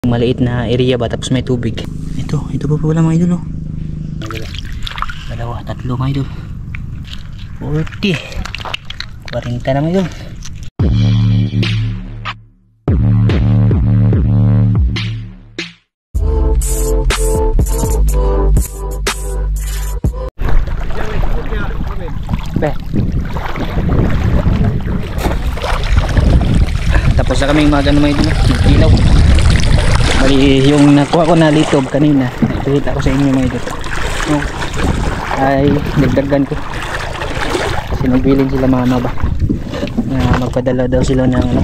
Maliit na area ba, tapos may tubig. Ito pa pala mga idol, oh. Dalawa, tatlo mga idol. 40 na mga idol. Tapos na kaming mga ganun mga idol, kilaw. Bali yung nakuha ko na litob kanina, nakita ko sa inyo mga idol, ay dagdagan ko kasi nagbilin sila mama ba na magpadala daw sila ng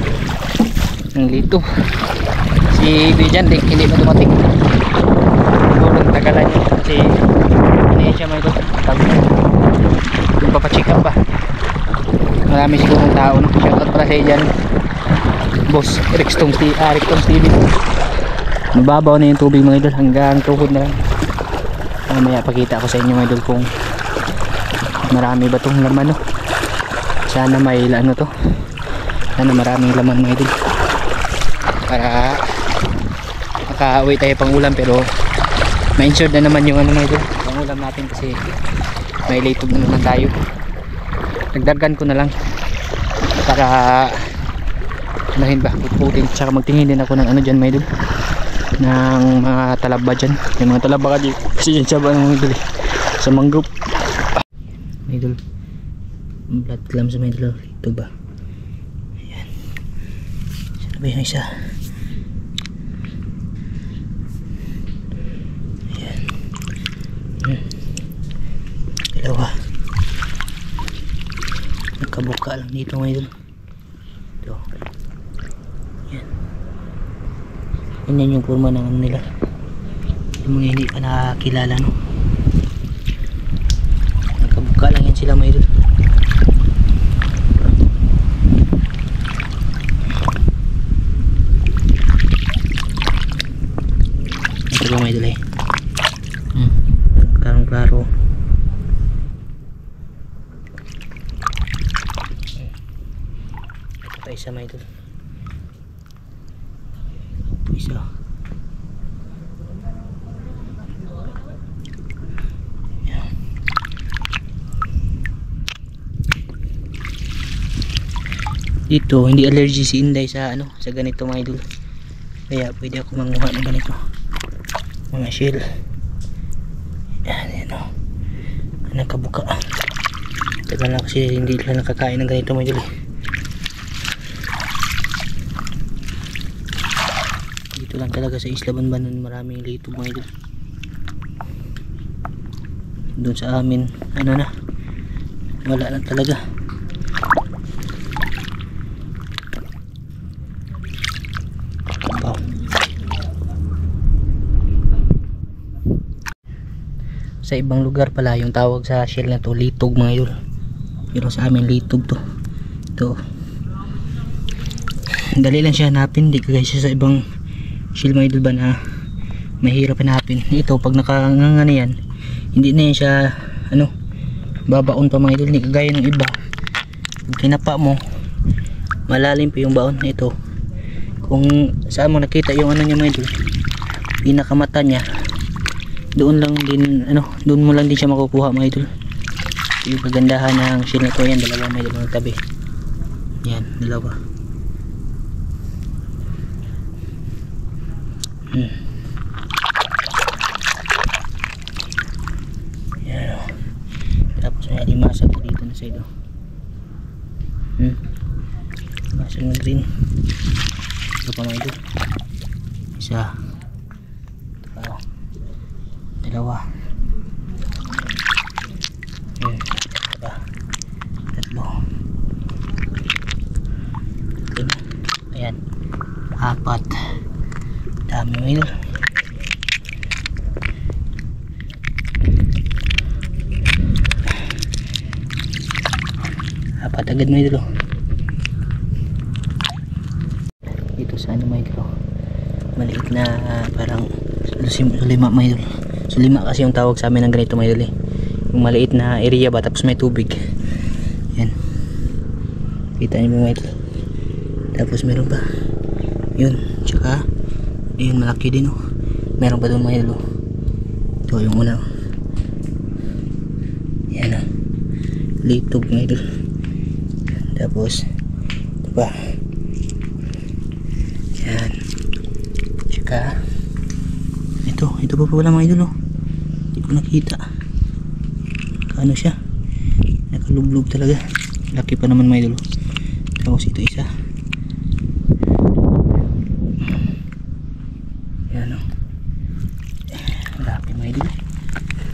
litob. Si Bijan hindi pa dumating, siguro tagalan niya kasi hindi siya mga idol, yung papacheck up ba, marami sigurong tao, no? Shoutout para sa iyan boss Rextong TV. Mababaw na yung tubig mga idol, hanggang tuhod na lang. Mamaya pakita ko sa inyo mga idol kung marami ba itong laman, no? Sana may ano to, sana maraming laman mga idol, para makauwi tayo pang ulam. Pero ma-insured na naman yung ano mga idol, pang ulam natin, kasi may litog na naman tayo. Nagdagan ko na lang para nahin ba, puputin. Tsaka magtingin din ako ng ano dyan mga idol, ng mga talaba dyan, yung mga talaba ka dito, kasi dyan siya ba mga idol, sa mangrove mga idol. Blood clams sa mga idol, ito ba, ayan, saan ba yung isa, ayan, dalawa, nagkabuka lang dito mga idol. Ito, ayan. Yan yung forma ng ano nila, yung mga hindi pa nakakilala, no? Nagkabuka lang yan sila mga idol. Ito ba mga idol, eh? Klaro. Ito pa isa mga idol, isa. Yan. Dito hindi allergy si Inday sa ano, sa ganito mga idol, kaya pwede ako manguha ng ganito mga shell. Yan, o, nakabuka. Tagal na kasi hindi lang nakakain ng ganito mga idol, eh. Lang talaga sa Isla Banban maraming litog mga idol. Doon sa amin ano na, wala na talaga. Wow. Sa ibang lugar pala yung tawag sa shell na to litog mga idol, pero sa amin litog to. Ito, dali lang siya hanapin, di kagaya siya sa ibang shell mga idol ba na mahirap hanapin. Ito pag nakanganga yan, hindi na yan siya ano, babaon pa mga idol, hindi kagaya ng iba, pag kinapa mo malalim pa yung baon. Ito kung saan mo nakita yung ano niya mga idol, pinakamata niya, doon lang din ano, doon mo lang din siya makukuha mga idol. Yung kagandahan ng shell na to. Yan, dalawa mga idol magtabi, yan dalawa. Yan, tapos may alimasag dito na side, alimasag na green. Ito pa mga idol, isa, ito pa, dalawa, ito pa, tatlo, ayan, apat. Dami mga idol. Apat agad mga idol. Dito sa ano mga idol, maliit na parang sulima mga idol. Sulima kasi yung tawag sa amin ng ganito mga idol, eh. Yung maliit na area ba, tapos may tubig. Yan, kita niyo mga idol. Tapos meron pa yun, tsaka Ayun, malaki din oh. Meron pa doon mga idol oh. Ito yung una oh. Yan oh. Litog mga idol. Tapos ito pa. Yan. Tsaka ito pa wala mga idol oh. Hindi ko nakita. Ano siya? Nakalublog talaga. Laki pa naman mga idol oh. Tapos ito isa. Yan o. Malaki mga idol.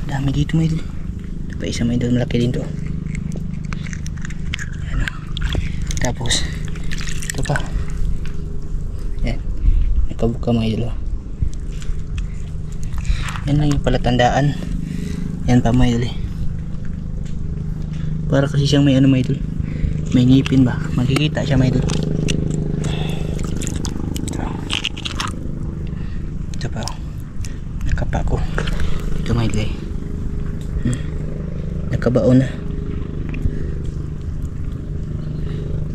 Dami dito mga idol. Ito pa isa mga idol. Malaki din to. Yan o. Tapos ito pa. Yan. Nakabuka mga idol. Yan lang yung palatandaan. Yan pa mga idol eh. Para kasi siyang may ano mga idol. May ngipin ba? Makikita siya mga idol. Ito pa oh. Nakapa ko. Ito mga idol eh. Nakabaon na.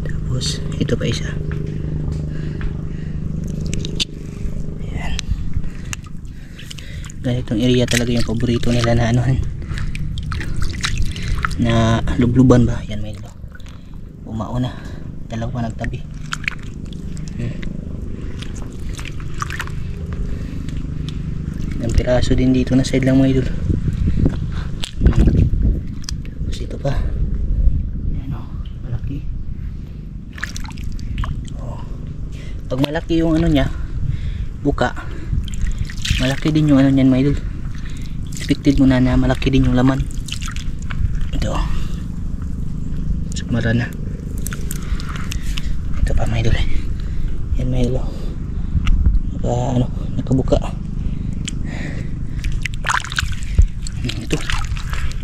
Tapos ito pa isa. Ayan. Ganitong area talaga yung paborito nila na ano na lubluban ba. Yan mga idol. Umao na. Dalawa nagtabi. Ang piraso din dito na side lang mga idol. Tapos ito pa. Ayan o. Malaki. Oh. Pag malaki yung ano niya, buka, malaki din yung ano niyan mga idol. Expected mo na malaki din yung laman. Ito. Sumara na. Ito pa mga idol eh. Yan mga idol. Nakabuka. Ito.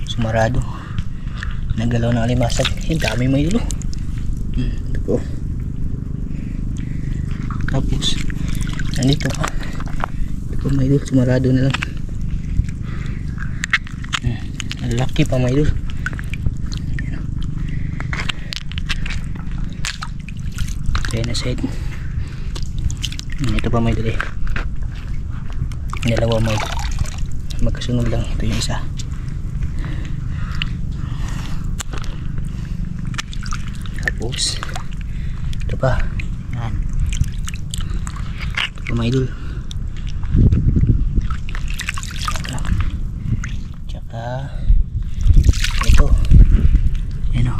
Sumarado. Nagalaw ng alimasag. Ang dami mga idol. Ito po. Tapos nandito pa. Ito pa mga idol. Sumarado na lang. Ang laki pa mga idol. Kaya na side. Ito pa may dali. Dalawa may magkasunod lang. Ito yung isa. Tapos ito pa. Yan. Ito pa may idol. Tsaka ito. Yan o.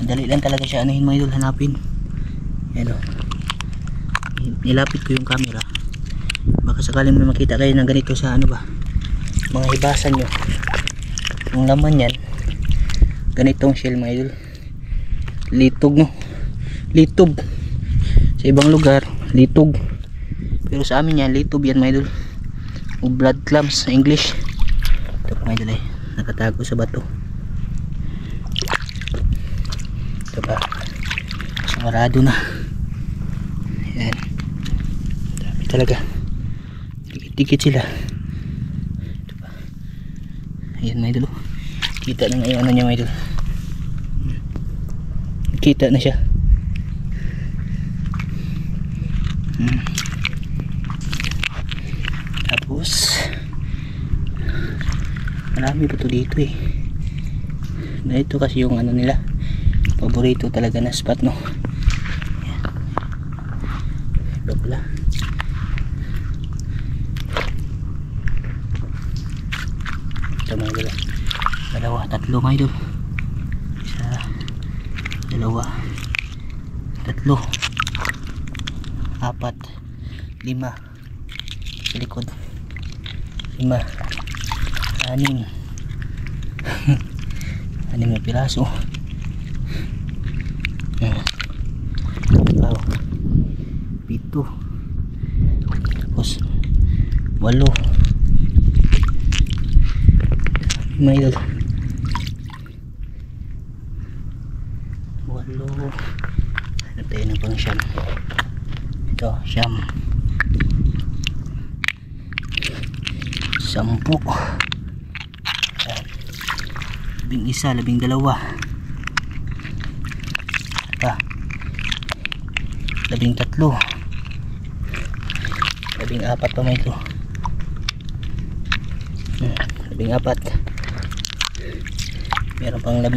Madali lang talaga siya anuhin mga idol, hanapin. Yan o. Nilapit ko yung camera. Baka sakaling may makita kayo ng ganito sa ano ba, mga hibasan nyo. Yung laman yan, ganitong shell mga idol. Litog no. Litob. Sa ibang lugar, litog. Pero sa amin yan, litob yan mga idol. O blood clams sa English. Ito mga idol eh. Nakatago sa bato. Ito pa. Sumarado na. Ayan. Dami talaga. Dikit-dikit sila. Ito pa. Ayan mga idol. Kita na nga yung ano niya mga idol. Kita na siya. Tapos marami pa to dito eh. Ito kasi yung ano nila, paborito talaga na spot no. Ayan. Ito pala. Ito mga idol. Dalawa, tatlo mga idol. Isa, dalawa, tatlo, apat, lima sa likod, 5, 6 6 na piraso. Wow. 7, tapos 8 mga idol. 8. Ano tayo ng pang siyam? Ito, siyam. 10. 11, 12. Ito. 13, 14 pa may ito. 14. Meron pang 15.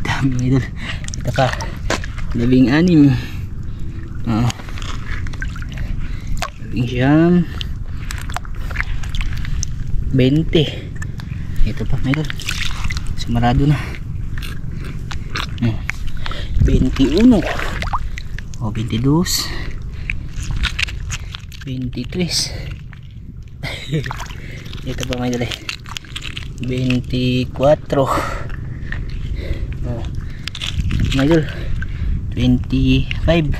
Dami mga idol. Ito pa 16. 20. Ito pa mga idol. Sumarado na. 21. 22. 23. Ito pa mga idol 24. Mga idol 25.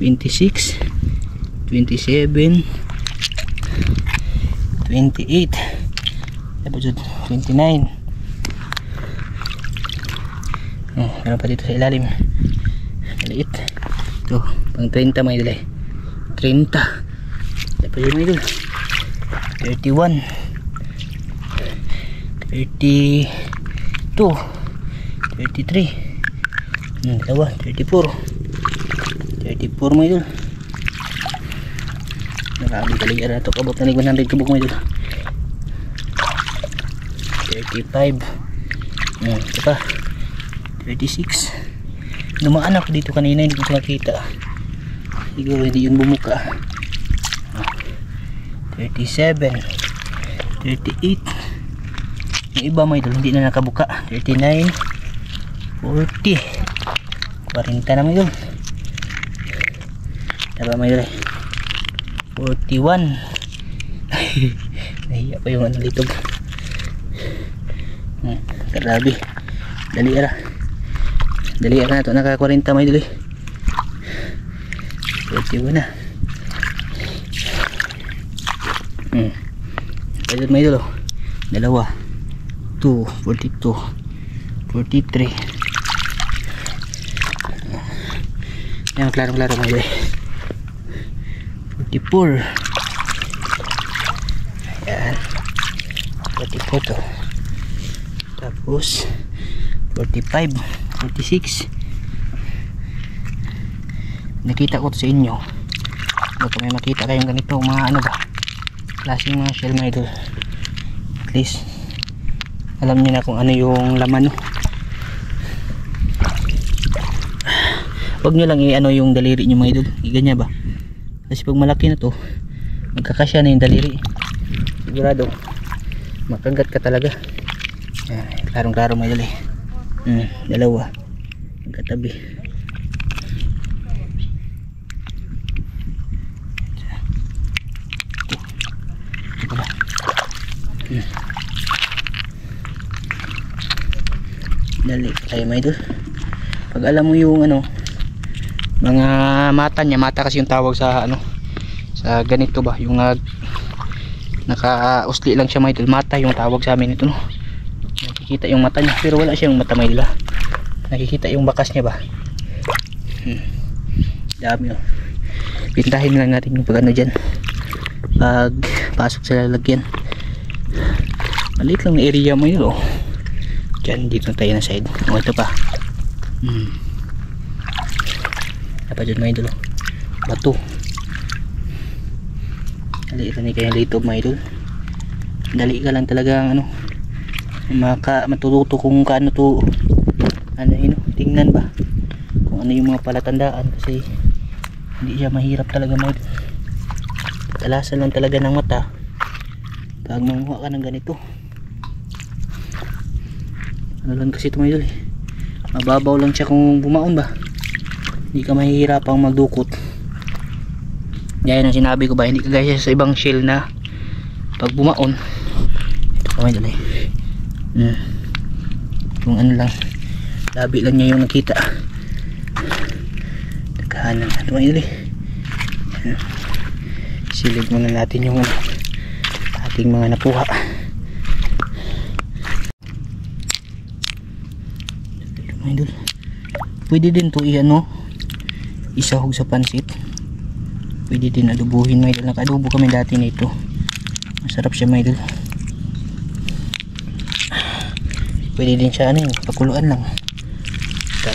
26. 27. 28. Tapos 29. Meron pa dito sa ilalim. Maliit. Ito, pang 30 mga idol 30. Tapos yun mga idol 31. 32. 33. Dalawa 34. 34 mga idol. Marami talaga na ito. Kabot na 100 kabok mga idol. 35. Ito pa 36. Dumaan ako dito kanina, hindi ko nakita. Siguro hindi yung bumuka. 37. 38. Yung iba mga idol hindi na nakabuka. 39. 40. 40 na mga idol. Diba mga idol 41. Nahiya pa yung litog. Grabe. Dali ara na ito. Naka 40 mga idol 41 na. Pwede mga idol dalawa 2, 42, 43. Yan, klaro mga idol 44. Ayan 44 to. Tapos 45, 46. Nakita ko to sa inyo. Kung may makita kayong ganito mga ano ba klaseng mga shell mga idol, at least alam niyo na kung ano yung laman, no? Huwag nyo lang i-ano yung daliri nyo mga idol, ganyan ba, kasi pag malaki na to magkakasya na yung daliri, sigurado makagat ka talaga. Klarong klaro mga idol dalawa magkatabi. Dali tayo mga idol. Pag alam mo yung ano mga mata niya, mata kasi yung tawag sa ano sa ganito ba, yung naka-usli lang siya mga idol, mata yung tawag sa amin ito, no? Nakikita yung mata niya pero wala siyang mata mga idol, nakikita yung bakas niya ba. Dami, oh. Pintahin lang natin yung pag ano dyan, pag pasok sa lalagyan. Maliit lang na area mo yun, oh. Dyan, dito na tayo na side. Ito pa. Dapat dyan mga idol, oh. Bato. Dali ito na kayong litob mga idol. Dali ka lang talaga ano, matututo kung kaano to ano yun, tingnan ba kung ano yung mga palatandaan, kasi hindi siya mahirap talaga mga idol. Talasan lang talaga ng mata pag manguha ka ng ganito. Ano lang kasi ito mga idol, mababaw lang siya kung bumaon ba, hindi ka mahihirapang magdukot. Gaya ng sinabi ko ba, hindi kagaya sa ibang shell na pag bumaon ito pa mga idol kung ano lang, labi lang niya yung nakita. Nagkahanan ito mga idol silid muna natin yung ating mga nakuha. Mga idol, pwede din to i-ano, isahog sa pansit, pwede din adubuhin mga idol. Nakadubo kami dati nito, masarap siya mga idol. Pwede din siya ano, pakuluan lang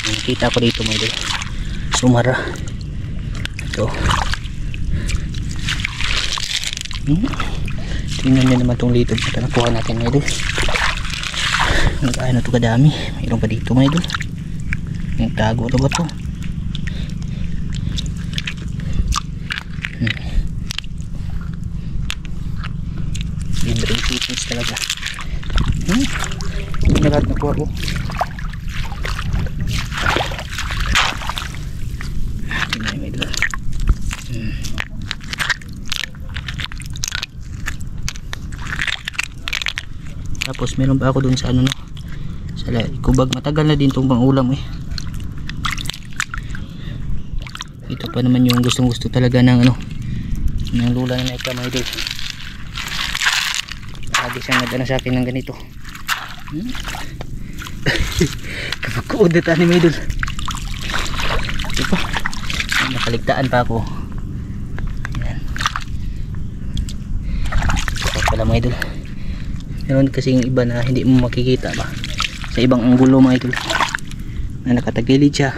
Nakita ko dito mga idol. Sumara. Ito. Tingnan nyo naman itong litob na nakuha natin mga idol. Ano ito kadami. Mayroon pa dito mga idol. Nagtago ito ba ito? Libreng fitness talaga. Hindi na lahat nakuha ko. Tingnan mga idol. Tapos meron pa ako dun sa ano no, sa kubag. Matagal na din itong pangulam eh. Ito pa naman yung gustong gusto talaga ng ano, ng lula na naika mga idol. Lagi siyang nagdala sa akin ng ganito. Kapag na tani mga idol. Ito pa, nakaligtaan pa ako. Ayan. Ito pa pala mga idol. Meron kasi yung iba na hindi mo makikita ba sa ibang anggulo mga idol, na nakatagilid siya,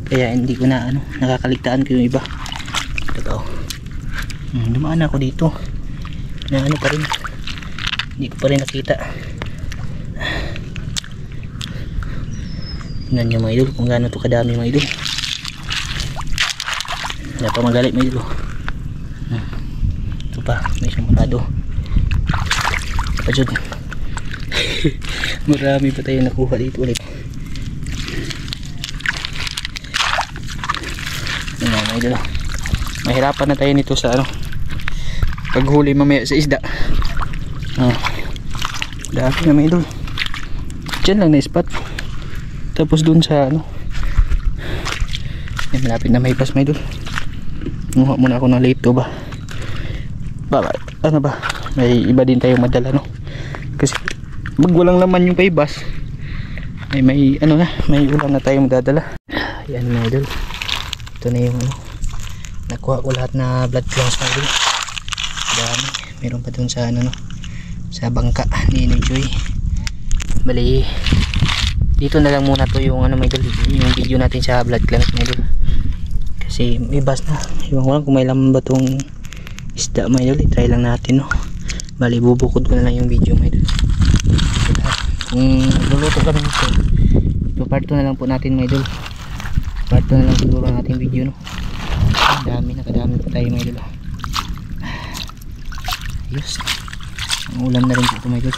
kaya hindi ko na ano, nakakaligtaan ko yung iba. Ito dumaan ako dito na ano pa rin, hindi ko pa rin nakita. Tingnan nyo mga idol kung gaano to kadami mga idol. Wala pa magalit mga idol. Ito pa, may isang matado. Ajud. Marami pa tayo nakuha dito ulit. Ayan, idol. Mahirapan na tayo nito sa ano, paghuli mamaya sa isda. Dami na mga idol. Diyan lang na spot. Tapos dun sa ano, ay, malapit na may bas mga idol. Nguha muna ako ng lito ba. Ano ba, may iba din tayong madala no, kasi pag walang laman yung paibas ay may ano na, may ulam na tayong madadala. Ayan mga idol, ito na yung ano, nakuha ko lahat na blood claws mga idol. Dami, meron pa dun sa ano no, sa bangka ni Joy. Bali dito na lang muna to yung ano mga idol, yung video natin sa blood claws mga idol, kasi may bas na. Iwan ko lang kung may laman ba tong isda mga idol, i-try lang natin no. Bali bubukod ko na lang yung video mga idol. Kung luluto kami nito, ito part 2 na lang po natin mga idol. Part 2 na lang siguro natin video no. Dami, nakadami pa tayo mga idol. Ayos, ang ulam na rin po ito mga idol.